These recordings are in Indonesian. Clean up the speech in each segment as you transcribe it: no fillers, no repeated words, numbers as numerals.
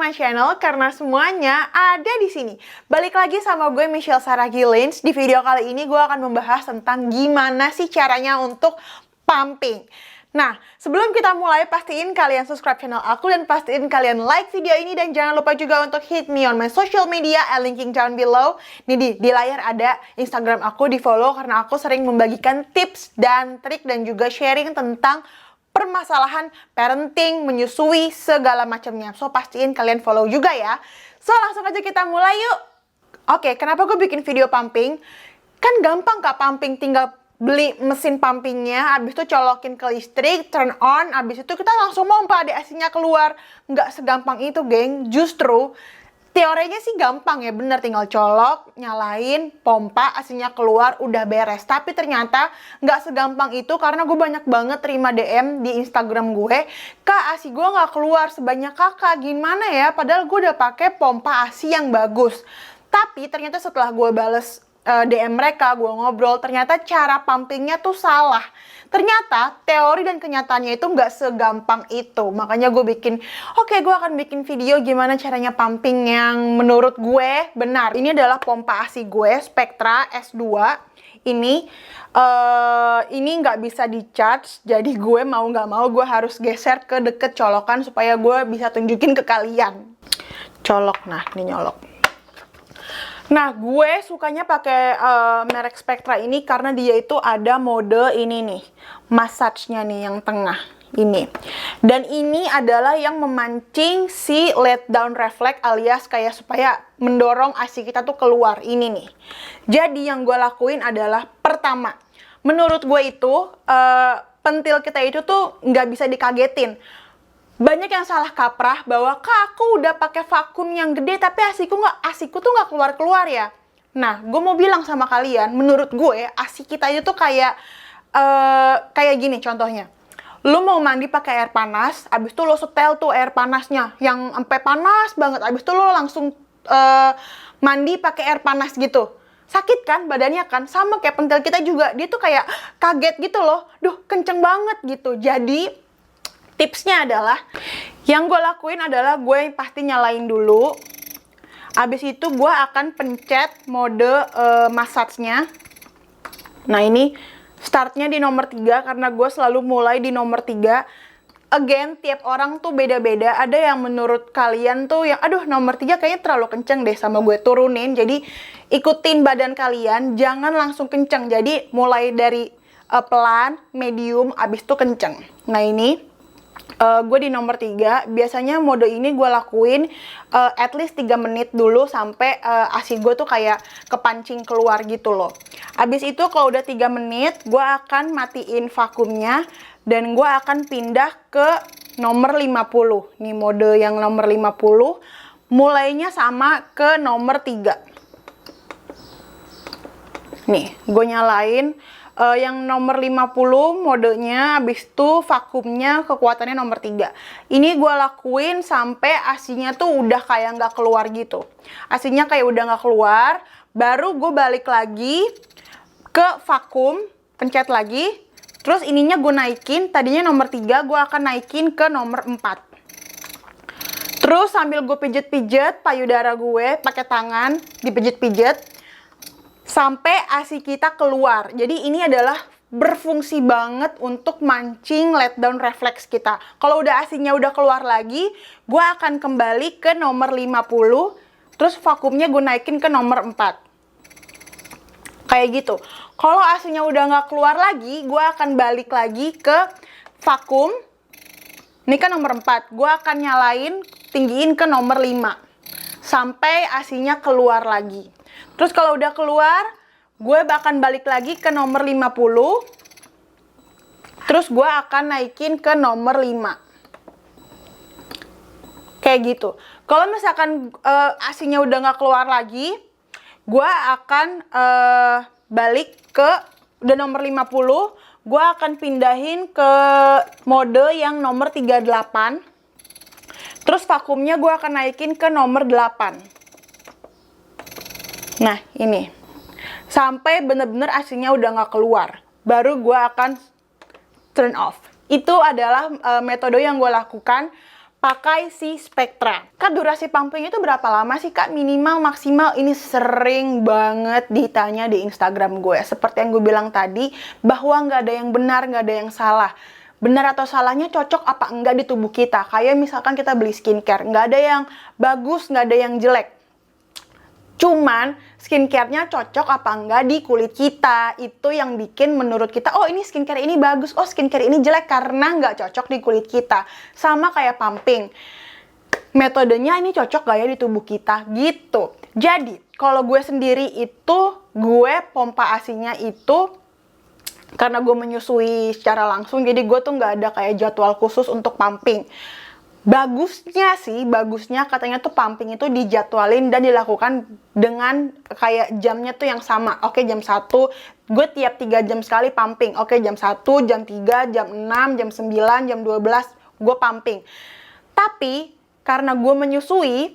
my channel karena semuanya ada di sini. Balik lagi sama gue Michelle Sarah Gilins. Di video kali ini gue akan membahas tentang gimana sih caranya untuk pumping. Nah, sebelum kita mulai, pastiin kalian subscribe channel aku dan pastiin kalian like video ini dan jangan lupa juga untuk hit me on my social media linking down below. Nih di layar ada Instagram aku, di follow karena aku sering membagikan tips dan trik dan juga sharing tentang permasalahan parenting, menyusui, segala macamnya. So, pastiin kalian follow juga ya. So, langsung aja kita mulai yuk. Oke, kenapa gue bikin video pumping? Kan gampang kak pumping, tinggal beli mesin pumpingnya, habis itu colokin ke listrik, turn on, habis itu kita langsung pompa, ada AC-nya keluar. Nggak segampang itu, geng. Justru, teorinya sih gampang ya, bener, tinggal colok, nyalain, pompa, AC-nya keluar, udah beres. Tapi ternyata nggak segampang itu karena gue banyak banget terima DM di Instagram gue, Kak, AC gue nggak keluar sebanyak kakak, gimana ya? Padahal gue udah pakai pompa AC yang bagus. Tapi ternyata setelah gue bales DM mereka, gue ngobrol, ternyata cara pumpingnya tuh salah. Ternyata teori dan kenyataannya itu nggak segampang itu. Makanya gue bikin, gue akan bikin video gimana caranya pumping yang menurut gue benar. Ini adalah pompa AC gue, Spectra S2. Ini nggak bisa di-charge, jadi gue mau nggak mau gue harus geser ke deket colokan supaya gue bisa tunjukin ke kalian. Colok, nah ini nyolok. Nah, gue sukanya pakai merek Spectra ini karena dia itu ada mode ini nih, massage-nya nih yang tengah ini. Dan ini adalah yang memancing si let down reflex alias kayak supaya mendorong AC kita tuh keluar ini nih. Jadi yang gue lakuin adalah pertama, menurut gue itu pentil kita itu tuh nggak bisa dikagetin. Banyak yang salah kaprah bahwa Kak, aku udah pakai vakum yang gede tapi AC-ku tuh nggak keluar-keluar ya. Nah, gue mau bilang sama kalian, menurut gue AC kita itu tuh kayak gini contohnya. Lu mau mandi pakai air panas, abis itu lo setel tuh air panasnya yang sampai panas banget, abis itu lo langsung mandi pakai air panas gitu. Sakit kan badannya kan? Sama kayak pentil kita juga, dia tuh kayak kaget gitu loh. Duh, kenceng banget gitu. Jadi tipsnya adalah, yang gue lakuin adalah gue pasti nyalain dulu. Abis itu gue akan pencet mode massage-nya. Nah ini startnya di nomor 3 karena gue selalu mulai di nomor 3. Again, tiap orang tuh beda-beda. Ada yang menurut kalian tuh yang, aduh nomor 3 kayaknya terlalu kenceng deh sama gue turunin. Jadi ikutin badan kalian, jangan langsung kenceng. Jadi mulai dari pelan, medium, abis itu kenceng. Nah ini gue di nomor 3, biasanya mode ini gue lakuin at least 3 menit dulu sampai AC gue tuh kayak kepancing keluar gitu loh. Abis itu kalau udah 3 menit, gue akan matiin vakumnya dan gue akan pindah ke nomor 50. Nih mode yang nomor 50, mulainya sama ke nomor 3. Nih, gue nyalain. Yang nomor 50 modenya, habis itu vakumnya kekuatannya nomor 3. Ini gue lakuin sampai AC-nya tuh udah kayak nggak keluar gitu. AC-nya kayak udah nggak keluar, baru gue balik lagi ke vakum, pencet lagi. Terus ininya gue naikin, tadinya nomor 3 gue akan naikin ke nomor 4. Terus sambil gue pijet-pijet payudara gue pakai tangan, dipijet-pijet sampai AC kita keluar. Jadi ini adalah berfungsi banget untuk mancing let down reflex kita. Kalau udah AC-nya udah keluar lagi, gue akan kembali ke nomor 50, terus vakumnya gue naikin ke nomor 4. Kayak gitu. Kalau AC-nya udah nggak keluar lagi, gue akan balik lagi ke vakum. Ini kan nomor 4. Gue akan nyalain, tinggiin ke nomor 5. Sampai AC-nya keluar lagi. Terus kalau udah keluar, gue akan balik lagi ke nomor 50. Terus gue akan naikin ke nomor 5. Kayak gitu. Kalau misalkan AC-nya udah nggak keluar lagi, gue akan balik ke udah nomor 50. Gue akan pindahin ke mode yang nomor 38. Terus vakumnya gue akan naikin ke nomor 8. Nah ini sampai bener-bener AC-nya udah nggak keluar, baru gue akan turn off. Itu adalah metode yang gue lakukan pakai si Spectra. Kak, durasi pumping itu berapa lama sih Kak? Minimal, maksimal? Ini sering banget ditanya di Instagram gue. Seperti yang gue bilang tadi, bahwa nggak ada yang benar, nggak ada yang salah. Benar atau salahnya cocok apa enggak di tubuh kita. Kayak misalkan kita beli skincare, nggak ada yang bagus, nggak ada yang jelek. Cuman skincare-nya cocok apa enggak di kulit kita. Itu yang bikin menurut kita, oh ini skincare ini bagus, oh skincare ini jelek karena nggak cocok di kulit kita. Sama kayak pumping. Metodenya ini cocok gak ya di tubuh kita gitu. Jadi kalau gue sendiri itu, gue pompa ASI-nya itu karena gue menyusui secara langsung, jadi gue tuh nggak ada kayak jadwal khusus untuk pumping. Bagusnya katanya tuh pumping itu dijadwalin dan dilakukan dengan kayak jamnya tuh yang sama. Oke, jam 1, gue tiap 3 jam sekali pumping. Oke, jam 1, jam 3, jam 6, jam 9, jam 12, gue pumping. Tapi, karena gue menyusui,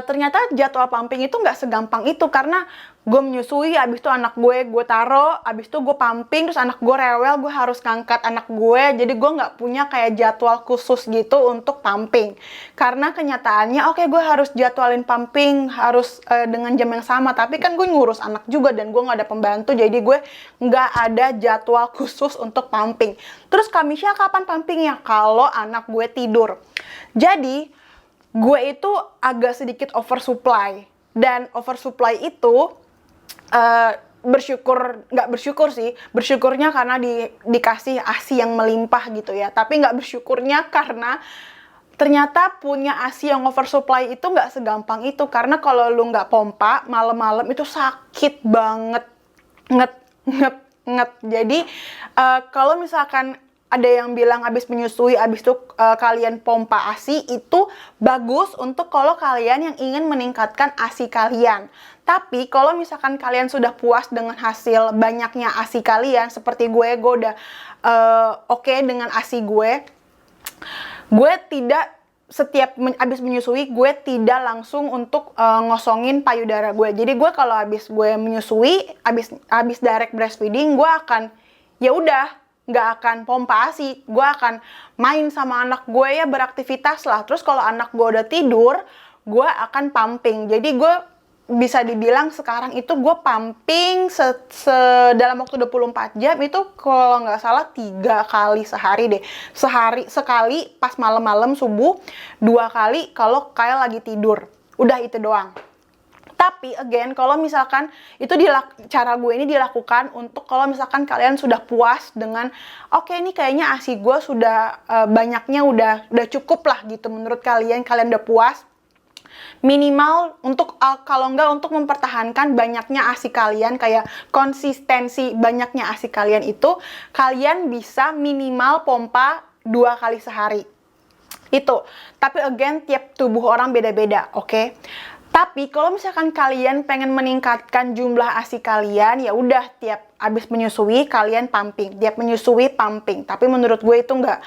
ternyata jadwal pumping itu nggak segampang itu. Karena gue menyusui, abis itu anak gue taro, abis itu gue pumping, terus anak gue rewel, gue harus ngangkat anak gue. Jadi gue nggak punya kayak jadwal khusus gitu untuk pumping. Karena kenyataannya, oke, gue harus jadwalin pumping, harus dengan jam yang sama. Tapi kan gue ngurus anak juga dan gue nggak ada pembantu, jadi gue nggak ada jadwal khusus untuk pumping. Terus Kamisha kapan pumpingnya? Kalau anak gue tidur. Jadi gue itu agak sedikit oversupply. Dan oversupply itu bersyukurnya karena dikasih ASI yang melimpah gitu ya. Tapi nggak bersyukurnya karena ternyata punya ASI yang oversupply itu nggak segampang itu. Karena kalau lu nggak pompa malam-malam itu sakit banget, nget. Jadi kalau misalkan ada yang bilang abis menyusui, abis itu kalian pompa ASI, itu bagus untuk kalau kalian yang ingin meningkatkan ASI kalian. Tapi kalau misalkan kalian sudah puas dengan hasil banyaknya ASI kalian, seperti gue udah oke dengan ASI gue tidak setiap abis menyusui, gue tidak langsung untuk ngosongin payudara gue. Jadi gue kalau abis gue menyusui, abis direct breastfeeding, gue akan ya udah nggak akan pompa ASI, gue akan main sama anak gue ya, beraktivitas lah. Terus kalau anak gue udah tidur, gue akan pumping. Jadi gue bisa dibilang sekarang itu gue pumping dalam waktu 24 jam itu kalau nggak salah 3 kali sehari deh. Sekali pas malam-malam subuh, 2 kali kalau kayak lagi tidur. Udah itu doang. Tapi again, kalau misalkan itu cara gue ini dilakukan untuk kalau misalkan kalian sudah puas dengan oke, ini kayaknya ASI gue sudah banyaknya udah cukup lah gitu menurut kalian udah puas. Minimal untuk kalau enggak untuk mempertahankan banyaknya ASI kalian, kayak konsistensi banyaknya ASI kalian itu, kalian bisa minimal pompa 2 kali sehari. Itu. Tapi again, tiap tubuh orang beda-beda, oke? Tapi kalau misalkan kalian pengen meningkatkan jumlah ASI kalian, ya udah tiap abis menyusui kalian pumping, tiap menyusui pumping. Tapi menurut gue itu nggak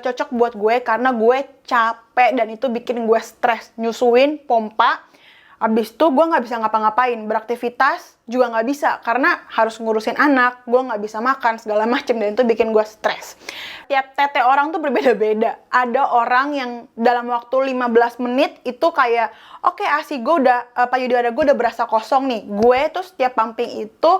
cocok buat gue karena gue capek dan itu bikin gue stres. Nyusuin, pompa, abis itu gue nggak bisa ngapa-ngapain, beraktivitas juga nggak bisa karena harus ngurusin anak, gue nggak bisa makan segala macem dan itu bikin gue stres. Tiap tete orang tuh berbeda-beda. Ada orang yang dalam waktu 15 menit itu kayak oke, ASI gue udah payudara gue udah berasa kosong nih. Gue tuh setiap pumping itu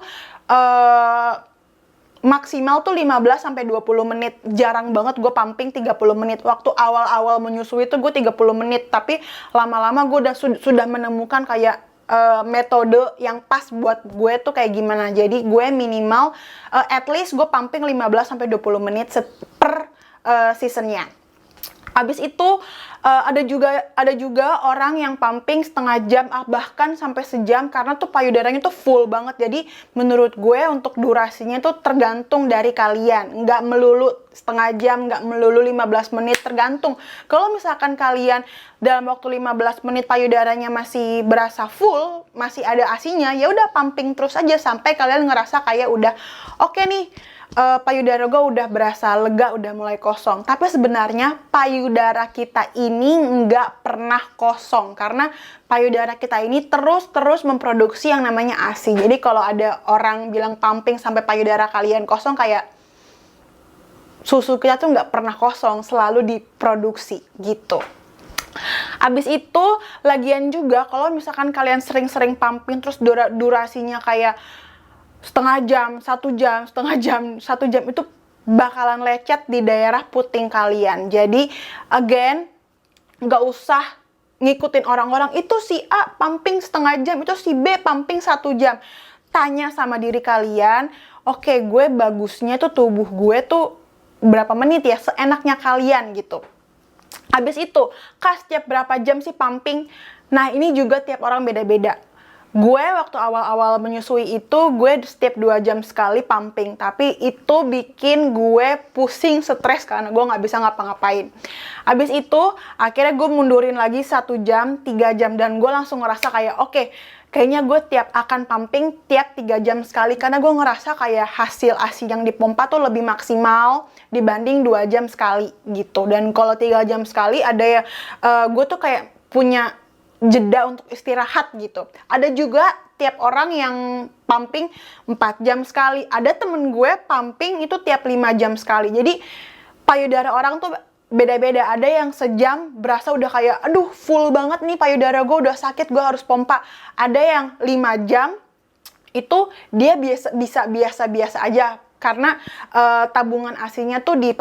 maksimal tuh 15-20 menit. Jarang banget gue pumping 30 menit. Waktu awal-awal menyusui itu gue 30 menit. Tapi lama-lama gue sudah menemukan kayak metode yang pas buat gue tuh kayak gimana. Jadi gue minimal at least gue pumping 15-20 menit per seasonnya. Abis itu ada juga orang yang pumping setengah jam bahkan sampai sejam karena tuh payudaranya tuh full banget. Jadi menurut gue untuk durasinya tuh tergantung dari kalian, nggak melulu setengah jam, nggak melulu 15 menit, tergantung. Kalau misalkan kalian dalam waktu 15 menit payudaranya masih berasa full, masih ada ASI-nya, ya udah pumping terus aja sampai kalian ngerasa kayak udah oke nih, payudara gue udah berasa lega, udah mulai kosong. Tapi sebenarnya payudara kita ini nggak pernah kosong karena payudara kita ini terus memproduksi yang namanya ASI. Jadi kalau ada orang bilang pumping sampai payudara kalian kosong, kayak susu kita tuh nggak pernah kosong, selalu diproduksi gitu. Abis itu, lagian juga kalau misalkan kalian sering-sering pumping terus durasinya kayak setengah jam, 1 jam, setengah jam, 1 jam, itu bakalan lecet di daerah puting kalian. Jadi, again, nggak usah ngikutin orang-orang, itu si A pumping setengah jam, itu si B pumping 1 jam. Tanya sama diri kalian, oke, gue bagusnya tuh tubuh gue tuh berapa menit ya, seenaknya kalian gitu. Habis itu, Kak, setiap berapa jam sih pumping? Nah, ini juga tiap orang beda-beda. Gue waktu awal-awal menyusui itu, gue setiap 2 jam sekali pumping. Tapi itu bikin gue pusing, stres karena gue nggak bisa ngapa-ngapain. Habis itu, akhirnya gue mundurin lagi 1 jam, 3 jam. Dan gue langsung ngerasa kayak, oke, kayaknya gue akan pumping tiap 3 jam sekali. Karena gue ngerasa kayak hasil ASI yang dipompa tuh lebih maksimal dibanding 2 jam sekali gitu. Dan kalau 3 jam sekali ada ya, gue tuh kayak punya jeda untuk istirahat gitu. Ada juga tiap orang yang pumping 4 jam sekali. Ada temen gue pumping itu tiap 5 jam sekali. Jadi payudara orang tuh beda-beda. Ada yang sejam berasa udah kayak, aduh full banget nih payudara gue, udah sakit, gue harus pompa. Ada yang 5 jam itu dia bisa biasa-biasa aja. Karena tabungan ASI-nya tuh di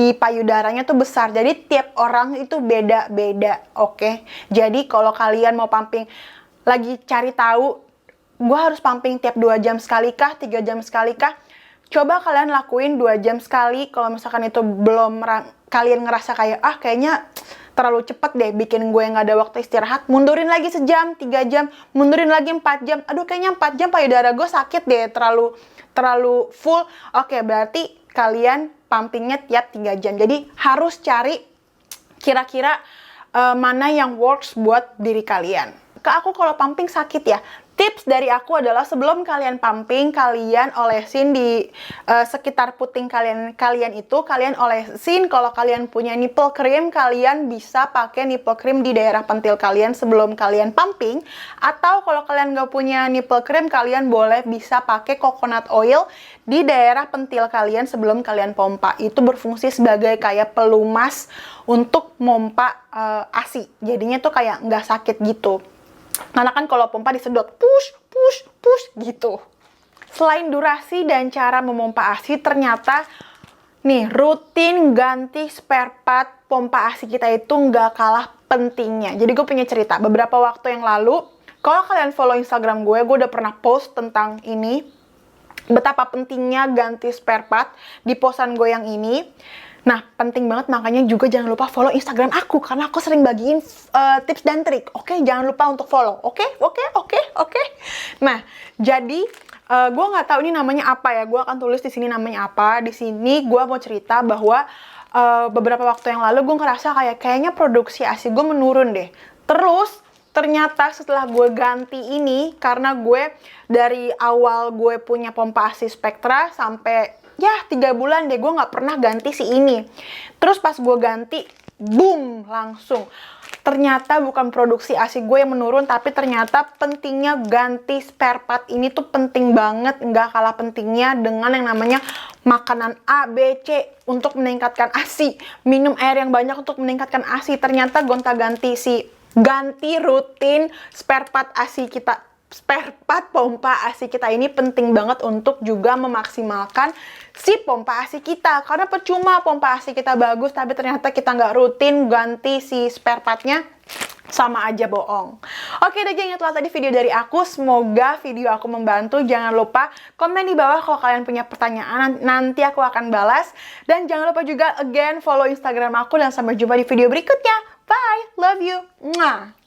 payudaranya tuh besar. Jadi tiap orang itu beda-beda, oke? Jadi kalau kalian mau pumping, lagi cari tahu, gue harus pumping tiap 2 jam sekali kah, 3 jam sekali kah? Coba kalian lakuin 2 jam sekali. Kalau misalkan itu belum kalian ngerasa kayak, kayaknya terlalu cepet deh, bikin gue nggak ada waktu istirahat, mundurin lagi sejam, 3 jam, mundurin lagi 4 jam. Aduh, kayaknya 4 jam payudara gue sakit deh, terlalu full. Oke, berarti kalian pumpingnya tiap 3 jam. Jadi harus cari kira-kira mana yang works buat diri kalian. Aku kalau pumping sakit ya. Tips dari aku adalah sebelum kalian pumping, kalian olesin di sekitar puting kalian itu, kalian olesin. Kalau kalian punya nipple cream, kalian bisa pakai nipple cream di daerah pentil kalian sebelum kalian pumping. Atau kalau kalian nggak punya nipple cream, kalian bisa pakai coconut oil di daerah pentil kalian sebelum kalian pompa. Itu berfungsi sebagai kayak pelumas untuk mompa ASI. Jadinya tuh kayak nggak sakit gitu. Karena kan kalau pompa disedot, push gitu. Selain durasi dan cara memompa ASI, ternyata nih rutin ganti spare part pompa ASI kita itu nggak kalah pentingnya. Jadi gue punya cerita, beberapa waktu yang lalu, kalau kalian follow Instagram gue udah pernah post tentang ini, betapa pentingnya ganti spare part di posan gue yang ini. Nah, penting banget, makanya juga jangan lupa follow Instagram aku, karena aku sering bagiin tips dan trik. Oke, jangan lupa untuk follow. Oke. Nah, jadi gue nggak tahu ini namanya apa ya. Gue akan tulis di sini namanya apa. Di sini gue mau cerita bahwa beberapa waktu yang lalu gue ngerasa kayaknya produksi ASI gue menurun deh. Terus ternyata setelah gue ganti ini, karena gue dari awal gue punya pompa ASI Spectra sampai 3 bulan deh gue nggak pernah ganti si ini. Terus pas gue ganti, boom, langsung. Ternyata bukan produksi ASI gue yang menurun, tapi ternyata pentingnya ganti spare part ini tuh penting banget. Nggak kalah pentingnya dengan yang namanya makanan A, B, C untuk meningkatkan ASI. Minum air yang banyak untuk meningkatkan ASI. Ternyata gonta-ganti ganti rutin spare part ASI kita, spare part pompa ASI kita ini penting banget untuk juga memaksimalkan si pompa ASI kita. Karena percuma pompa ASI kita bagus, tapi ternyata kita nggak rutin ganti si spare partnya, sama aja bohong. Oke deh geng, itulah tadi video dari aku. Semoga video aku membantu. Jangan lupa komen di bawah kalau kalian punya pertanyaan, nanti aku akan balas. Dan jangan lupa juga again follow Instagram aku, dan sampai jumpa di video berikutnya. Bye, love you. Mwah.